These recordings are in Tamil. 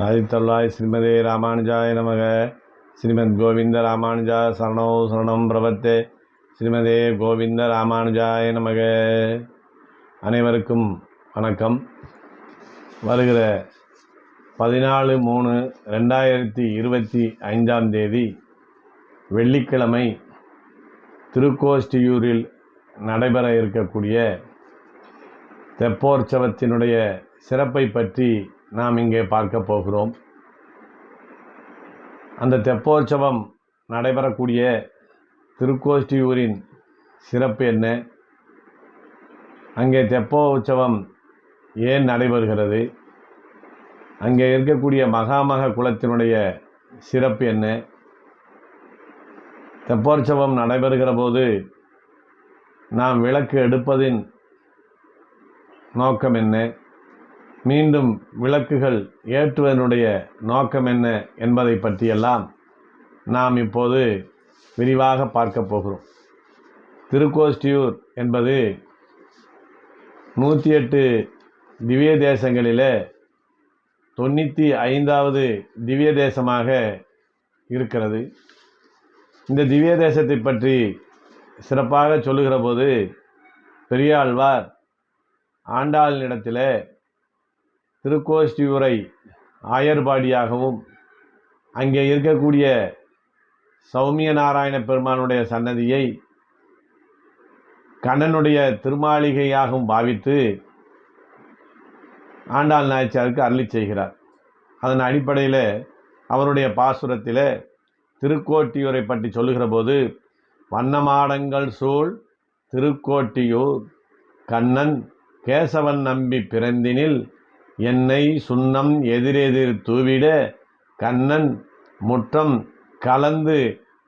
ஆதித்தொள்ளாய் ஸ்ரீமதே ராமானுஜாய நமக. ஸ்ரீமத் கோவிந்த ராமானுஜா சரணோ சரணம் பிரபத்தே. ஸ்ரீமதே கோவிந்த ராமானுஜாய நமக. அனைவருக்கும் வணக்கம். வருகிற 14/3/2025 வெள்ளிக்கிழமை திருக்கோஷ்டியூரில் நடைபெற இருக்கக்கூடிய தெப்போற்சவத்தினுடைய சிறப்பை பற்றி நாம் இங்கே பார்க்க போகிறோம். அந்த தெப்போற்சவம் நடைபெறக்கூடிய திருக்கோஷ்டியூரின் சிறப்பு என்ன, அங்கே தெப்போற்சவம் ஏன் நடைபெறுகிறது, அங்கே இருக்கக்கூடிய மகாமக குலத்தினுடைய சிறப்பு என்ன, தெப்போற்சவம் நடைபெறுகிற போது நாம் விளக்கு எடுப்பதின் நோக்கம் என்ன, மீண்டும் விளக்குகள் ஏற்றுவதனுடைய நோக்கம் என்ன என்பதை பற்றியெல்லாம் நாம் இப்போது விரிவாக பார்க்க போகிறோம். திருக்கோஷ்டியூர் என்பது 108 திவ்ய தேசங்களிலே 95வது திவ்ய தேசமாக இருக்கிறது. இந்த திவ்ய தேசத்தை பற்றி சிறப்பாக சொல்லுகிற போது பெரியாழ்வார் ஆண்டாளினிடத்தில் திருக்கோஷ்டியூரை ஆயர்பாடியாகவும் அங்கே இருக்கக்கூடிய சௌமிய நாராயண பெருமானுடைய சன்னதியை கண்ணனுடைய திருமாளிகையாகவும் பாவித்து ஆண்டாள் நாயச்சியாருக்கு அருளி செய்கிறார். அதன் அடிப்படையில் அவருடைய பாசுரத்தில் திருக்கோட்டியூரை பற்றி சொல்லுகிற போது, வண்ணமாடங்கள் சூழ் திருக்கோட்டியூர் கண்ணன் கேசவன் நம்பி பிறந்தினில் என்னை சுண்ணம் எதிரெதிர் தூவிட கண்ணன் முற்றம் கலந்து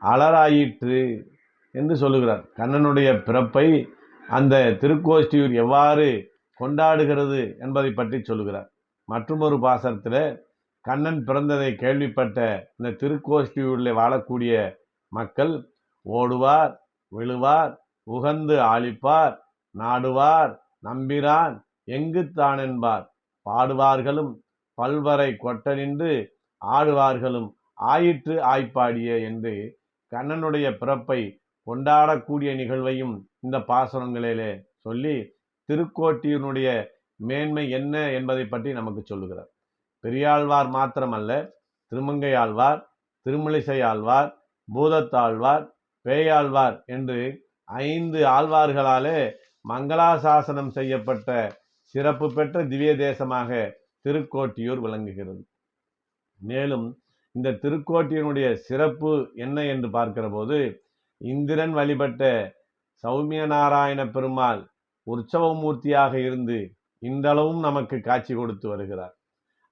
அலராயிற்று என்று சொல்லுகிறார். கண்ணனுடைய பிறப்பை அந்த திருக்கோஷ்டியூர் எவ்வாறு கொண்டாடுகிறது என்பதை பற்றி சொல்லுகிறார். மற்றொரு பாசரத்தில் கண்ணன் பிறந்ததை கேள்விப்பட்ட இந்த திருக்கோஷ்டியூரில் வாழக்கூடிய மக்கள் ஓடுவார், விழுவார், உகந்து ஆளிப்பார், நாடுவார் நம்பிரான் எங்குத்தான் என்பார், பாடுவார்களும் பல்வரை கொட்ட நின்று ஆடுவார்களும் ஆயிற்று ஆய்ப்பாடிய என்று கண்ணனுடைய பிறப்பை கொண்டாடக்கூடிய நிகழ்வையும் இந்த பாசுரங்களிலே சொல்லி திருக்கோட்டியினுடைய மேன்மை என்ன என்பதை பற்றி நமக்கு சொல்லுகிறார். பெரியாழ்வார் மாத்திரமல்ல, திருமங்கை ஆழ்வார், திருமலிசை ஆழ்வார், பூதத்தாழ்வார், பேயாழ்வார் என்று 5 ஆழ்வார்களாலே மங்களாசாசனம் செய்யப்பட்ட சிறப்பு பெற்ற திவ்ய தேசமாக திருக்கோட்டியூர் விளங்குகிறது. மேலும் இந்த திருக்கோட்டியூருடைய சிறப்பு என்ன என்று பார்க்கிற போது, இந்திரன் வழிபட்ட சௌமிய நாராயண பெருமாள் உற்சவமூர்த்தியாக இருந்து இன்றளவும் நமக்கு காட்சி கொடுத்து வருகிறார்.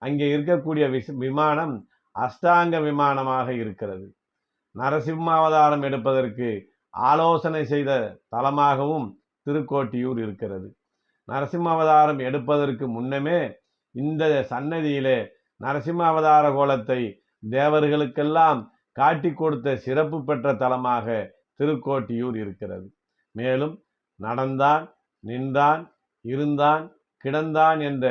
அங்கே இருக்கக்கூடிய விமானம் அஷ்டாங்க விமானமாக இருக்கிறது. நரசிம்மாவதாரம் எடுப்பதற்கு ஆலோசனை செய்த தலமாகவும் திருக்கோட்டியூர் இருக்கிறது. நரசிம்ம அவதாரம் எடுப்பதற்கு முன்னமே இந்த சன்னதியிலே நரசிம்ம அவதார கோலத்தை தேவர்களுக்கெல்லாம் காட்டி கொடுத்த சிறப்பு பெற்ற தலமாக திருக்கோட்டியூர் இருக்கிறது. மேலும் நடந்தான், நின்றான், இருந்தான், கிடந்தான் என்ற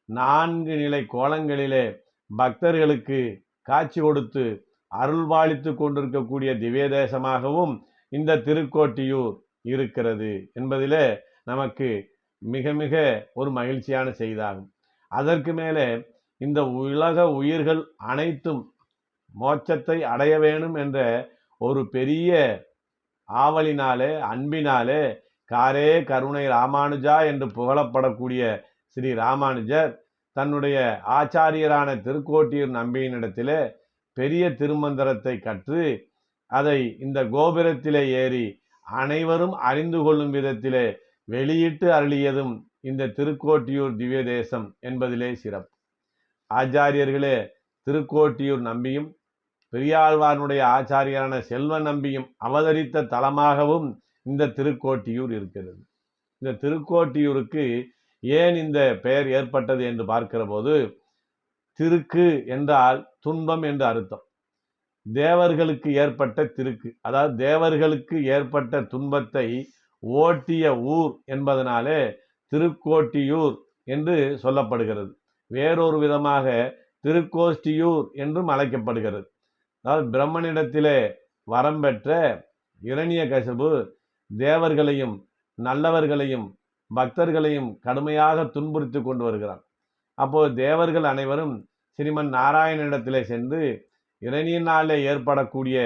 4 நிலை கோலங்களிலே பக்தர்களுக்கு காட்சி கொடுத்து அருள்பாலித்து கொண்டிருக்கக்கூடிய திவ்ய தேசமாகவும் இந்த திருக்கோட்டியூர் இருக்கிறது என்பதிலே நமக்கு மிக மிக ஒரு மகிழ்ச்சியான செய்தியாகும். அதற்கு மேலே இந்த உலக உயிர்கள் அனைத்தும் மோட்சத்தை அடைய வேணும் என்ற ஒரு பெரிய ஆவலினாலே, அன்பினாலே காரே கருணை ராமானுஜா என்று புகழப்படக்கூடிய ஸ்ரீ ராமானுஜர் தன்னுடைய ஆச்சாரியரான திருக்கோட்டியூர் நம்பியினிடத்திலே பெரிய திருமந்திரத்தை கற்று அதை இந்த கோபுரத்திலே ஏறி அனைவரும் அறிந்து கொள்ளும் விதத்திலே வெளியிட்டு அருளியதும் இந்த திருக்கோட்டியூர் திவ்ய தேசம் என்பதிலே சிறப்பு. ஆச்சாரியர்களே திருக்கோட்டியூர் நம்பியும் பெரியாழ்வாருடைய ஆச்சாரியரான செல்வ நம்பியும் அவதரித்த தலமாகவும் இந்த திருக்கோட்டியூர் இருக்கிறது. இந்த திருக்கோட்டியூருக்கு ஏன் இந்த பெயர் ஏற்பட்டது என்று பார்க்கிற போது, திருக்கு என்றால் துன்பம் என்று அர்த்தம். தேவர்களுக்கு ஏற்பட்ட திருக்கு, அதாவது தேவர்களுக்கு ஏற்பட்ட துன்பத்தை ஓட்டிய ஊர் என்பதனாலே திருக்கோட்டியூர் என்று சொல்லப்படுகிறது. வேறொரு விதமாக திருக்கோஷ்டியூர் என்றும் அழைக்கப்படுகிறது. அதாவது பிரம்மனிடத்திலே வரம் பெற்ற இரணியகசிபு தேவர்களையும் நல்லவர்களையும் பக்தர்களையும் கடுமையாக துன்புறுத்தி கொண்டு வருகிறான். அப்போது தேவர்கள் அனைவரும் ஸ்ரீமன் நாராயணனிடத்திலே சென்று இரணியினாலே ஏற்படக்கூடிய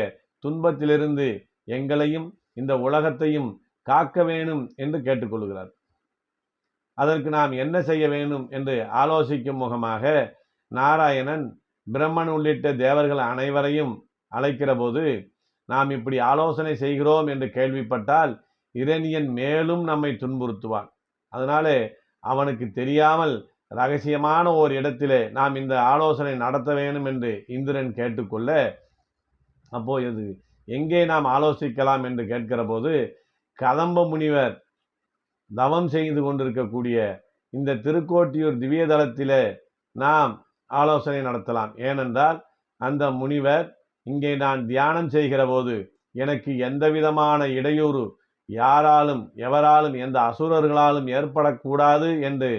துன்பத்திலிருந்து எங்களையும் இந்த உலகத்தையும் காக்க வேணும் என்று கேட்டுக்கொள்கிறார். அதற்கு நாம் என்ன செய்ய வேண்டும் என்று ஆலோசிக்கும் முகமாக நாராயணன் பிரம்மன் உள்ளிட்ட தேவர்கள் அனைவரையும் அழைக்கிற போது, நாம் இப்படி ஆலோசனை செய்கிறோம் என்று கேள்விப்பட்டால் இரணியன் மேலும் நம்மை துன்புறுத்துவான். அதனாலே அவனுக்கு தெரியாமல் ரகசியமான ஓர் இடத்திலே நாம் இந்த ஆலோசனை நடத்த வேண்டும் என்று இந்திரன் கேட்டுக்கொள்ள, அப்போது எங்கே நாம் ஆலோசிக்கலாம் என்று கேட்கிற போது, கதம்ப முனிவர் தவம் செய்து கொண்டிருக்கக்கூடிய இந்த திருக்கோட்டியூர் திவ்ய தலத்திலே நாம் ஆலோசனை நடத்தலாம். ஏனென்றால் அந்த முனிவர் இங்கே நான் தியானம் செய்கிற போது எனக்கு எந்த விதமான இடையூறு யாராலும் எவராலும் எந்த அசுரர்களாலும் ஏற்படக்கூடாது என்று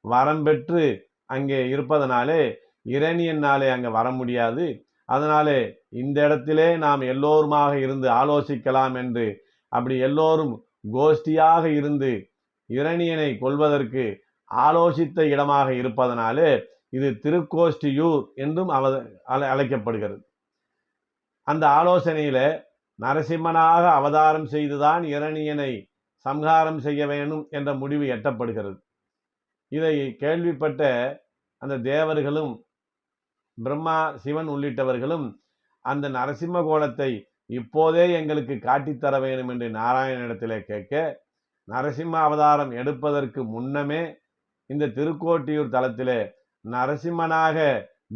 வரம் பெற்று அங்கே இருப்பதனாலே இரணியனாலே அங்கே வர முடியாது. அதனாலே இந்த இடத்திலே நாம் எல்லோருமாக இருந்து ஆலோசிக்கலாம் என்று அப்படி எல்லோரும் கோஷ்டியாக இருந்து இரணியனை கொல்வதற்கு ஆலோசித்த இடமாக இருப்பதனாலே இது திருக்கோஷ்டியூர் என்றும் அழைக்கப்படுகிறது. அந்த ஆலோசனையில நரசிம்மனாக அவதாரம் செய்துதான் இரணியனை சம்ஹாரம் செய்ய வேண்டும் என்ற முடிவு எட்டப்படுகிறது. இதை கேள்விப்பட்ட அந்த தேவர்களும் பிரம்மா சிவன் உள்ளிட்டவர்களும் அந்த நரசிம்ம கோலத்தை இப்போதே எங்களுக்கு காட்டித்தர வேண்டும் என்று நாராயணனிடத்திலே கேட்க, நரசிம்ம அவதாரம் எடுப்பதற்கு முன்னமே இந்த திருக்கோட்டியூர் தலத்திலே நரசிம்மனாக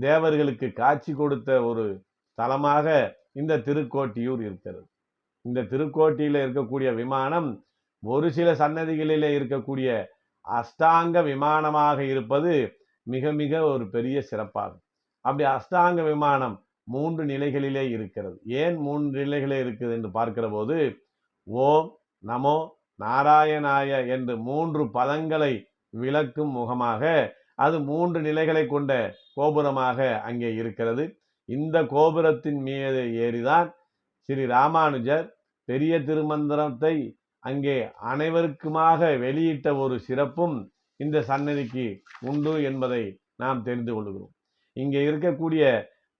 தேவர்களுக்கு காட்சி கொடுத்த ஒரு தலமாக இந்த திருக்கோட்டியூர் இருக்கிறது. இந்த திருக்கோட்டியில இருக்கக்கூடிய விமானம் ஒரு சில சன்னதிகளிலே இருக்கக்கூடிய அஷ்டாங்க விமானமாக இருப்பது மிக மிக ஒரு பெரிய சிறப்பாகும். அப்படி அஷ்டாங்க விமானம் 3 நிலைகளிலே இருக்கிறது. ஏன் 3 நிலைகளே இருக்குது என்று பார்க்கிற போது, ஓம் நமோ நாராயணாய என்று 3 பதங்களை விளக்கும் முகமாக அது 3 நிலைகளை கொண்ட கோபுரமாக அங்கே இருக்கிறது. இந்த கோபுரத்தின் மீது ஏறிதான் ஸ்ரீ ராமானுஜர் பெரிய திருமந்திரத்தை அங்கே அனைவருக்குமாக வெளியிட்ட ஒரு சிறப்பும் இந்த சன்னதிக்கு உண்டு என்பதை நாம் தெரிந்து கொள்கிறோம். இங்கே இருக்கக்கூடிய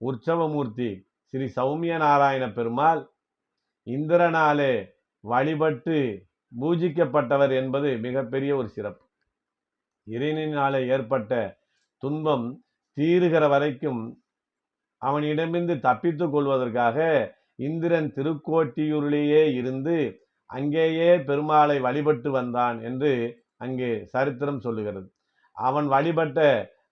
உற்சவமூர்த்தி ஸ்ரீ சௌமிய நாராயண பெருமாள் இந்திரனாலே வழிபட்டு பூஜிக்கப்பட்டவர் என்பது மிகப்பெரிய ஒரு சிறப்பு. இறைவனாலே ஏற்பட்ட துன்பம் தீருகிற வரைக்கும் அவனிடமிருந்து தப்பித்துக் கொள்வதற்காக இந்திரன் திருக்கோட்டியூரிலேயே இருந்து அங்கேயே பெருமாளை வழிபட்டு வந்தான் என்று அங்கே சரித்திரம் சொல்லுகிறது. அவன் வழிபட்ட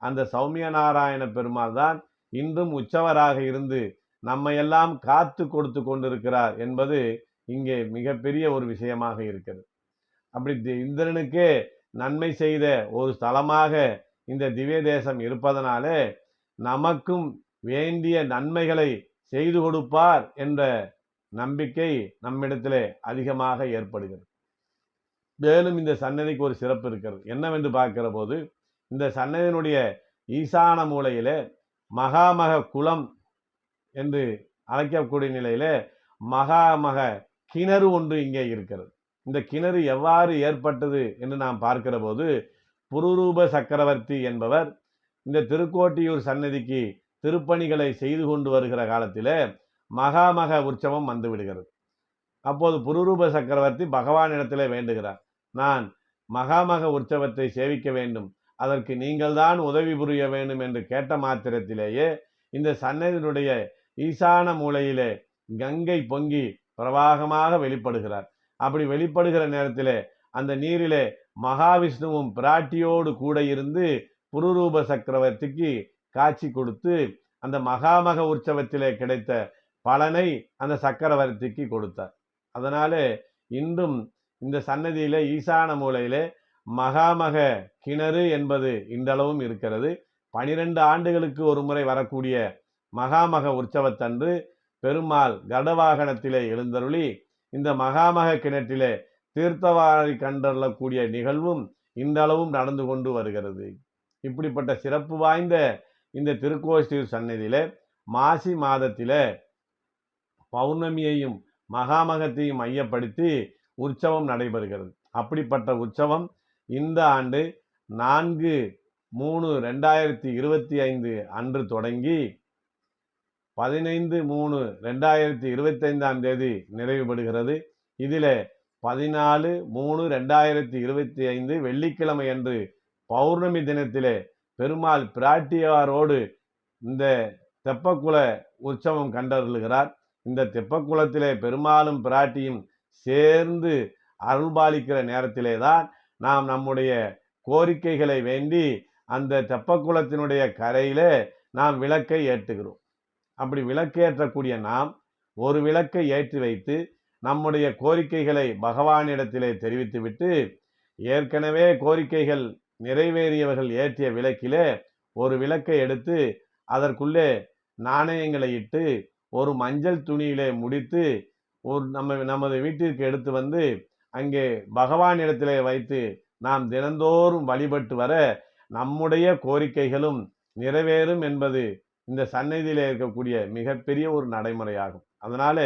அந்த சௌமிய நாராயண பெருமாள் தான் இன்றும் உற்சவராக இருந்து நம்மையெல்லாம் காத்து கொடுத்து கொண்டிருக்கிறார் என்பது இங்கே மிகப்பெரிய ஒரு விஷயமாக இருக்கிறது. அப்படி இந்திரனுக்கே நன்மை செய்த ஒரு ஸ்தலமாக இந்த திவ்ய தேசம் இருப்பதனாலே நமக்கும் வேண்டிய நன்மைகளை செய்து கொடுப்பார் என்ற நம்பிக்கை நம்மிடத்திலே அதிகமாக ஏற்படுகிறது. மேலும் இந்த சன்னதிக்கு ஒரு சிறப்பு இருக்கிறது. என்னவென்று பார்க்கிற போது, இந்த சன்னதியினுடைய ஈசான மூலையிலே மகாமக குளம் என்று அழைக்கக்கூடிய நிலையிலே மகாமக கிணறு ஒன்று இங்கே இருக்கிறது. இந்த கிணறு எவ்வாறு ஏற்பட்டது என்று நாம் பார்க்கிற போது, புருரூப சக்கரவர்த்தி என்பவர் இந்த திருக்கோட்டியூர் சன்னதிக்கு திருப்பணிகளை செய்து கொண்டு வருகிற காலத்திலே மகாமக உற்சவம் வந்து விடுகிறது. அப்போது புருரூப சக்கரவர்த்தி பகவானிடத்திலே வேண்டுகிறார், நான் மகாமக உற்சவத்தை சேவிக்க வேண்டும், அதற்கு நீங்கள் தான் உதவி புரிய வேண்டும் என்று கேட்ட மாத்திரத்திலேயே இந்த சன்னதியினுடைய ஈசான மூலையிலே கங்கை பொங்கி பிரவாகமாக வெளிப்படுகிறார். அப்படி வெளிப்படுகிற நேரத்திலே அந்த நீரிலே மகாவிஷ்ணுவும் பிராட்டியோடு கூட இருந்து புருரூப சக்கரவர்த்திக்கு காட்சி கொடுத்து அந்த மகாமக உற்சவத்திலே கிடைத்த பலனை அந்த சக்கரவர்த்திக்கு கொடுத்தார். அதனாலே இன்றும் இந்த சன்னதியிலே ஈசான மூலையிலே மகாமக கிணறு என்பது இன்றளவும் இருக்கிறது. 12 ஆண்டுகளுக்கு ஒரு முறை வரக்கூடிய மகாமக உற்சவத்தன்று பெருமாள் கருடவாகனத்திலே எழுந்தருளி இந்த மகாமக கிணற்றிலே தீர்த்தவாரி கண்டறக்கூடிய நிகழ்வும் இன்றளவும் நடந்து கொண்டு வருகிறது. இப்படிப்பட்ட சிறப்பு வாய்ந்த இந்த திருக்கோஷ்டியூர் சன்னதியிலே மாசி மாதத்திலே பௌர்ணமியையும் மகாமகத்தையும் மையப்படுத்தி உற்சவம் நடைபெறுகிறது. அப்படிப்பட்ட உற்சவம் இந்த ஆண்டு 4/3/2025 அன்று தொடங்கி 15/3/2025 நிறைவு பெறுகிறது. இதில் 14/3/2025 வெள்ளிக்கிழமை அன்று பௌர்ணமி தினத்திலே பெருமாள் பிராட்டியாரோடு இந்த தெப்பக்குள உற்சவம் கண்டருளுகிறார். இந்த தெப்பக்குளத்திலே பெருமாளும் பிராட்டியும் சேர்ந்து அருள்பாலிக்கிற நேரத்திலே தான் நாம் நம்முடைய கோரிக்கைகளை வேண்டி அந்த தெப்பக்குளத்தினுடைய கரையிலே நாம் விளக்கை ஏற்றுகிறோம். அப்படி விளக்கேற்றக்கூடிய நாம் ஒரு விளக்கை ஏற்றி வைத்து நம்முடைய கோரிக்கைகளை பகவானிடத்திலே தெரிவித்துவிட்டு, ஏற்கனவே கோரிக்கைகள் நிறைவேறியவர்கள் ஏற்றிய விளக்கிலே ஒரு விளக்கை எடுத்து அதற்குள்ளே நாணயங்களை இட்டு ஒரு மஞ்சள் துணியிலே முடித்து நமது வீட்டிற்கு எடுத்து வந்து அங்கே பகவானிடத்திலே வைத்து நாம் தினந்தோறும் வழிபட்டு வர நம்முடைய கோரிக்கைகளும் நிறைவேறும் என்பது இந்த சன்னதியிலே இருக்கக்கூடிய மிகப்பெரிய ஒரு நடைமுறையாகும். அதனால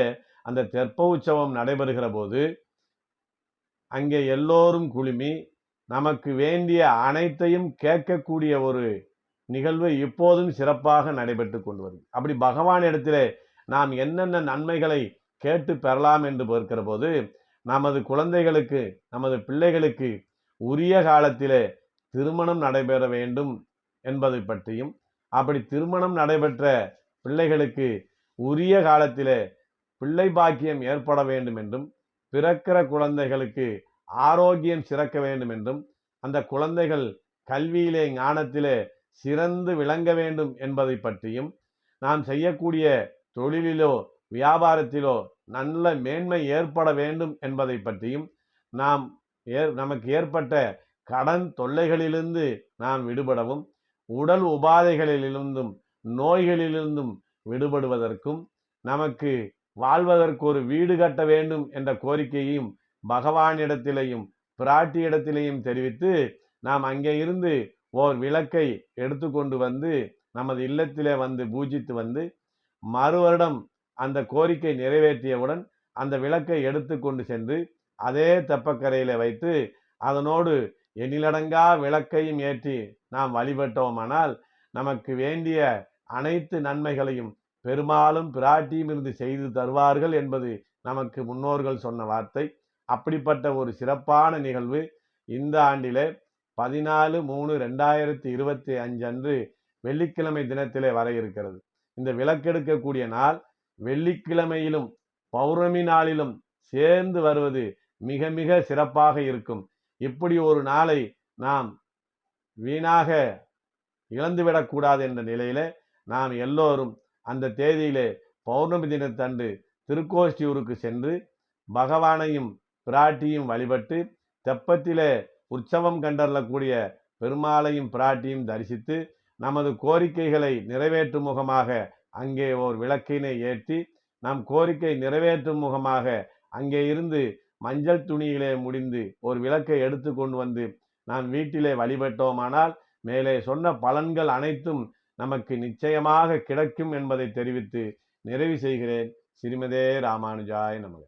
அந்த தெப்ப உற்சவம் நடைபெறுகிற போது அங்கே எல்லோரும் குழுமி நமக்கு வேண்டிய அனைத்தையும் கேட்கக்கூடிய ஒரு நிகழ்வு இப்போதும் சிறப்பாக நடைபெற்று கொண்டு வருது. அப்படி பகவானிடத்திலே நாம் என்னென்ன நன்மைகளை கேட்டு பெறலாம் என்று பார்க்கிற போது, நமது குழந்தைகளுக்கு நமது பிள்ளைகளுக்கு உரிய காலத்திலே திருமணம் நடைபெற வேண்டும் என்பதை பற்றியும், அப்படி திருமணம் நடைபெற்ற பிள்ளைகளுக்கு உரிய காலத்திலே பிள்ளை பாக்கியம் ஏற்பட வேண்டும் என்றும், பிறக்கிற குழந்தைகளுக்கு ஆரோக்கியம் சிறக்க வேண்டும் என்றும், அந்த குழந்தைகள் கல்வியிலே ஞானத்திலே சிறந்து விளங்க வேண்டும் என்பதை பற்றியும், நாம் செய்யக்கூடிய தொழிலிலோ வியாபாரத்திலோ நல்ல மேன்மை ஏற்பட வேண்டும் என்பதை பற்றியும், நமக்கு ஏற்பட்ட கடன் தொல்லைகளிலிருந்து நாம் விடுபடவும், உடல் உபாதைகளிலிருந்தும் நோய்களிலிருந்தும் விடுபடுவதற்கும், நமக்கு வாழ்வதற்கு ஒரு வீடு கட்ட வேண்டும் என்ற கோரிக்கையையும் பகவானிடத்திலேயும் பிராட்டியிடத்திலேயும் தெரிவித்து, நாம் அங்கே இருந்து ஓர் விளக்கை எடுத்துக்கொண்டு வந்து நமது இல்லத்திலே வந்து பூஜித்து வந்து, மறு வருடம் அந்த கோரிக்கை நிறைவேற்றியவுடன் அந்த விளக்கை எடுத்துக்கொண்டு சென்று அதே தெப்பக்கரையில வைத்து அதனோடு எண்ணிலடங்கா விளக்கையும் ஏற்றி நாம் வழிபட்டோமானால் நமக்கு வேண்டிய அனைத்து நன்மைகளையும் பெருமாளும் பிராட்டியும் இருந்து செய்து தருவார்கள் என்பது நமக்கு முன்னோர்கள் சொன்ன வார்த்தை. அப்படிப்பட்ட ஒரு சிறப்பான நிகழ்வு இந்த ஆண்டிலே 14/3/2025 அன்று வெள்ளிக்கிழமை தினத்திலே வர இருக்கிறது. இந்த விளக்கெடுக்கக்கூடிய நாள் வெள்ளிக்கிழமையிலும் பௌர்ணமி நாளிலும் சேர்ந்து வருவது மிக மிக சிறப்பாக இருக்கும். இப்படி ஒரு நாளை நாம் வீணாக இழந்துவிடக்கூடாது என்ற நிலையில நாம் எல்லோரும் அந்த தேதியிலே பௌர்ணமி தினத்தன்று திருக்கோஷ்டியூருக்கு சென்று பகவானையும் பிராட்டியும் வழிபட்டு தெப்பத்திலே உற்சவம் கண்டறக்கூடிய பெருமாளையும் பிராட்டியும் தரிசித்து நமது கோரிக்கைகளை நிறைவேற்றும் முகமாக அங்கே ஓர் விளக்கினை ஏற்றி நம் கோரிக்கை நிறைவேற்றும் முகமாக அங்கே இருந்து மஞ்சள் துணியிலே முடிந்து ஒரு விளக்கை எடுத்து கொண்டு வந்து நாம் வீட்டிலே வழிபட்டோமானால் மேலே சொன்ன பலன்கள் அனைத்தும் நமக்கு நிச்சயமாக கிடைக்கும் என்பதை தெரிவித்து நிறைவு செய்கிறேன். ஸ்ரீமதே ராமானுஜாய நமக.